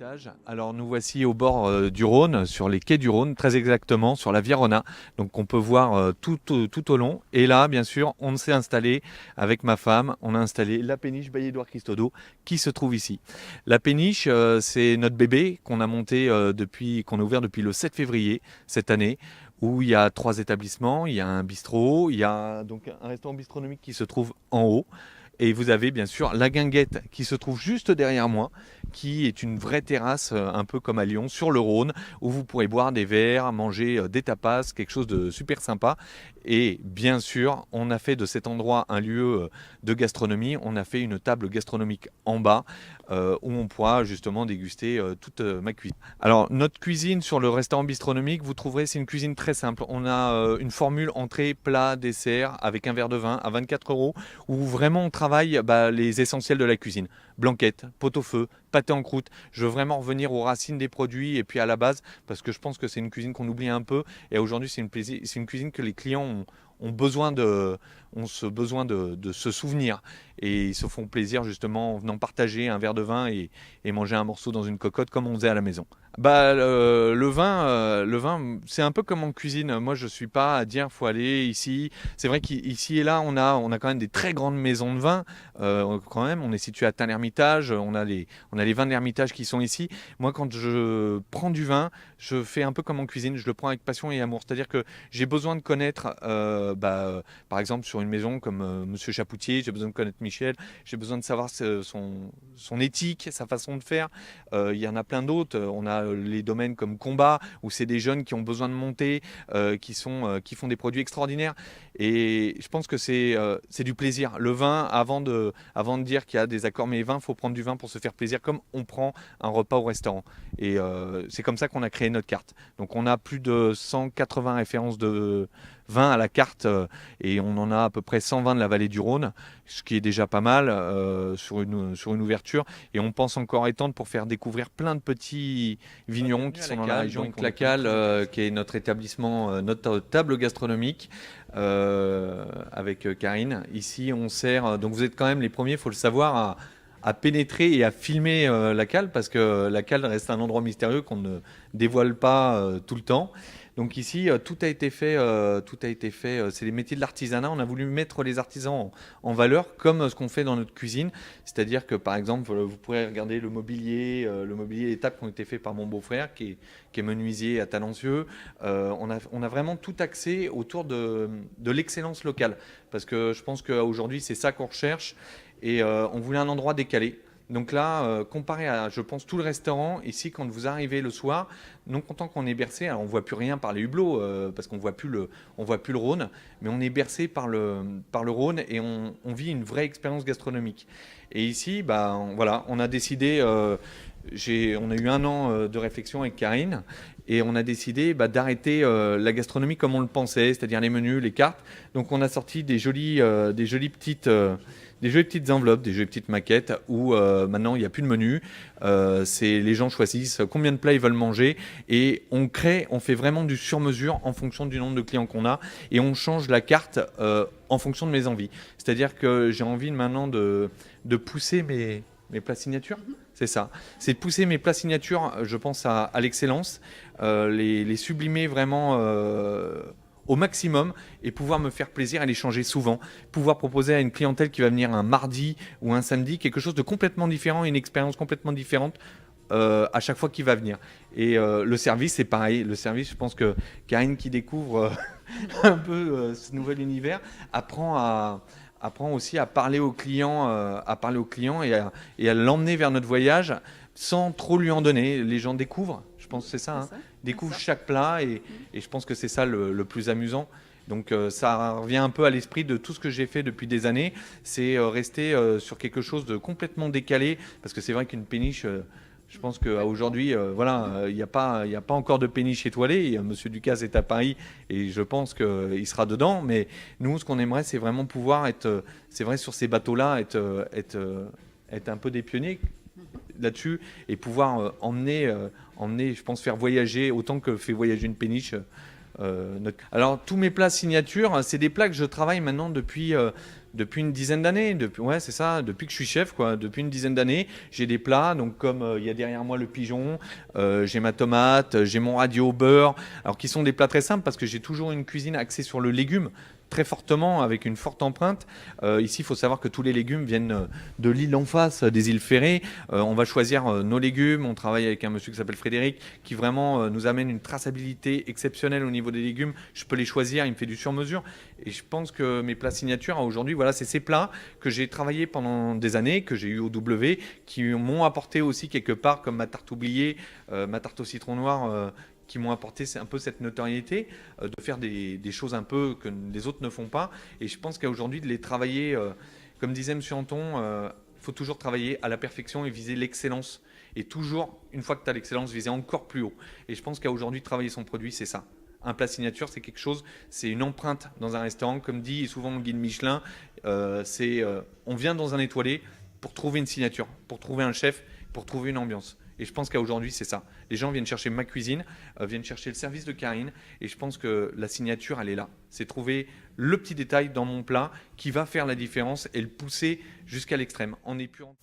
étage. Alors nous voici au bord du Rhône, sur les quais du Rhône, très exactement sur la Via Rona. Donc on peut voir tout au long. Et là, bien sûr, on s'est installé avec ma femme. On a installé la péniche Bailly-Édouard Christodo qui se trouve ici. La péniche, c'est notre bébé qu'on a monté qu'on a ouvert depuis le 7 février cette année, où il y a 3 établissements. Il y a un bistrot, il y a donc un restaurant bistronomique qui se trouve en haut. Et vous avez bien sûr la Guinguette qui se trouve juste derrière moi, qui est une vraie terrasse un peu comme à Lyon, sur le Rhône, où vous pourrez boire des verres, manger des tapas, quelque chose de super sympa. Et bien sûr, on a fait de cet endroit un lieu de gastronomie. On a fait une table gastronomique en bas, où on pourra justement déguster toute ma cuisine. Alors notre cuisine sur le restaurant bistronomique, vous trouverez, c'est une cuisine très simple. On a une formule entrée, plat, dessert, avec un verre de vin à 24 euros, où vraiment on travaille les essentiels de la cuisine. Blanquette, pot-au-feu, pâté en croûte. Je veux vraiment revenir aux racines des produits et puis à la base, parce que je pense que c'est une cuisine qu'on oublie un peu. Et aujourd'hui, c'est une cuisine que les clients ont besoin de se souvenir. Et ils se font plaisir justement en venant partager un verre de vin et manger un morceau dans une cocotte comme on faisait à la maison. Le vin, c'est un peu comme en cuisine. Moi, je suis pas à dire faut aller ici. C'est vrai qu'ici et là, on a quand même des très grandes maisons de vin. Quand même, on est situé à Tain-l'Hermitage. On a les vins de l'Hermitage qui sont ici. Moi, quand je prends du vin, je fais un peu comme en cuisine. Je le prends avec passion et amour. C'est-à-dire que j'ai besoin de connaître, par exemple, sur une maison comme Monsieur Chapoutier, j'ai besoin de connaître Michel. J'ai besoin de savoir son éthique, sa façon de faire. Il y en a plein d'autres. On a les domaines comme Combat, où c'est des jeunes qui ont besoin de monter, qui font des produits extraordinaires. Et je pense que c'est du plaisir. Le vin, avant de dire qu'il y a des accords mais vins, il faut prendre du vin pour se faire plaisir, comme on prend un repas au restaurant. Et c'est comme ça qu'on a créé notre carte. Donc on a plus de 180 références de vins à la carte, et on en a à peu près 120 de la vallée du Rhône, ce qui est déjà pas mal sur une ouverture. Et on pense encore étendre pour faire découvrir plein de petits vignerons qui sont dans la région. Donc la Cale, qui est notre établissement, notre table gastronomique, avec Karine. Ici, on sert. Donc vous êtes quand même les premiers, il faut le savoir, à pénétrer et à filmer la Cale, parce que la Cale reste un endroit mystérieux qu'on ne dévoile pas tout le temps. Donc ici, tout a été fait. C'est les métiers de l'artisanat. On a voulu mettre les artisans en valeur, comme ce qu'on fait dans notre cuisine. C'est-à-dire que, par exemple, vous pourrez regarder le mobilier et tables qui ont été faits par mon beau-frère, qui est menuisier à Talencieux. On a vraiment tout axé autour de l'excellence locale, parce que je pense qu'aujourd'hui, c'est ça qu'on recherche. Et on voulait un endroit décalé. Donc là, comparé à, je pense, tout le restaurant, ici, quand vous arrivez le soir, non content qu'on est bercé, alors on ne voit plus rien par les hublots, parce qu'on ne voit plus le Rhône, mais on est bercé par le Rhône, et on vit une vraie expérience gastronomique. Et ici, voilà, on a décidé, on a eu 1 an de réflexion avec Karine, et on a décidé d'arrêter la gastronomie comme on le pensait, c'est-à-dire les menus, les cartes. Donc on a sorti des jolies petites enveloppes, des jolies petites maquettes, où maintenant il n'y a plus de menu. Les gens choisissent combien de plats ils veulent manger, et on fait vraiment du sur-mesure en fonction du nombre de clients qu'on a, et on change la carte en fonction de mes envies. C'est-à-dire que j'ai envie maintenant de pousser mes plats signatures. C'est ça. C'est de pousser mes plats signatures, je pense, à l'excellence, les sublimer vraiment au maximum, et pouvoir me faire plaisir et les changer souvent. Pouvoir proposer à une clientèle qui va venir un mardi ou un samedi quelque chose de complètement différent, une expérience complètement différente à chaque fois qu'il va venir. Et le service, c'est pareil. Le service, je pense que Karine, qui découvre un peu ce nouvel univers, apprend aussi à parler aux clients, et à l'emmener vers notre voyage sans trop lui en donner. Les gens découvrent, je pense que c'est ça, découvrent chaque plat, et je pense que c'est ça le plus amusant. Donc ça revient un peu à l'esprit de tout ce que j'ai fait depuis des années, c'est rester sur quelque chose de complètement décalé, parce que c'est vrai qu'une péniche, je pense qu'aujourd'hui, voilà, il n'y a pas encore de péniche étoilée. Monsieur Ducasse est à Paris, et je pense qu'il sera dedans. Mais nous, ce qu'on aimerait, c'est vraiment pouvoir être, c'est vrai, sur ces bateaux-là, être un peu des pionniers là-dessus, et pouvoir emmener, je pense, faire voyager autant que fait voyager une péniche. Alors tous mes plats signature, c'est des plats que je travaille maintenant Depuis une dizaine d'années, ouais, c'est ça, depuis que je suis chef, quoi. Depuis une dizaine d'années, j'ai des plats, donc comme il y a derrière moi le pigeon, j'ai ma tomate, j'ai mon radio au beurre, alors qui sont des plats très simples parce que j'ai toujours une cuisine axée sur le légume, très fortement, avec une forte empreinte. Ici, il faut savoir que tous les légumes viennent de l'île en face, des îles Ferrées. On va choisir nos légumes, on travaille avec un monsieur qui s'appelle Frédéric, qui vraiment nous amène une traçabilité exceptionnelle au niveau des légumes. Je peux les choisir, il me fait du sur-mesure. Et je pense que mes plats signatures, aujourd'hui, voilà, c'est ces plats que j'ai travaillé pendant des années, que j'ai eu au W, qui m'ont apporté aussi quelque part, comme ma tarte oubliée, ma tarte au citron noir, qui m'ont apporté un peu cette notoriété, de faire des choses un peu que les autres ne font pas. Et je pense qu'aujourd'hui, de les travailler, comme disait M. Anton, il faut toujours travailler à la perfection et viser l'excellence. Et toujours, une fois que tu as l'excellence, viser encore plus haut. Et je pense qu'aujourd'hui, travailler son produit, c'est ça. Un plat signature, c'est quelque chose, c'est une empreinte dans un restaurant. Comme dit souvent le guide Michelin, on vient dans un étoilé pour trouver une signature, pour trouver un chef, pour trouver une ambiance. Et je pense qu'aujourd'hui, c'est ça. Les gens viennent chercher ma cuisine, viennent chercher le service de Karine. Et je pense que la signature, elle est là. C'est trouver le petit détail dans mon plat qui va faire la différence et le pousser jusqu'à l'extrême en épurant.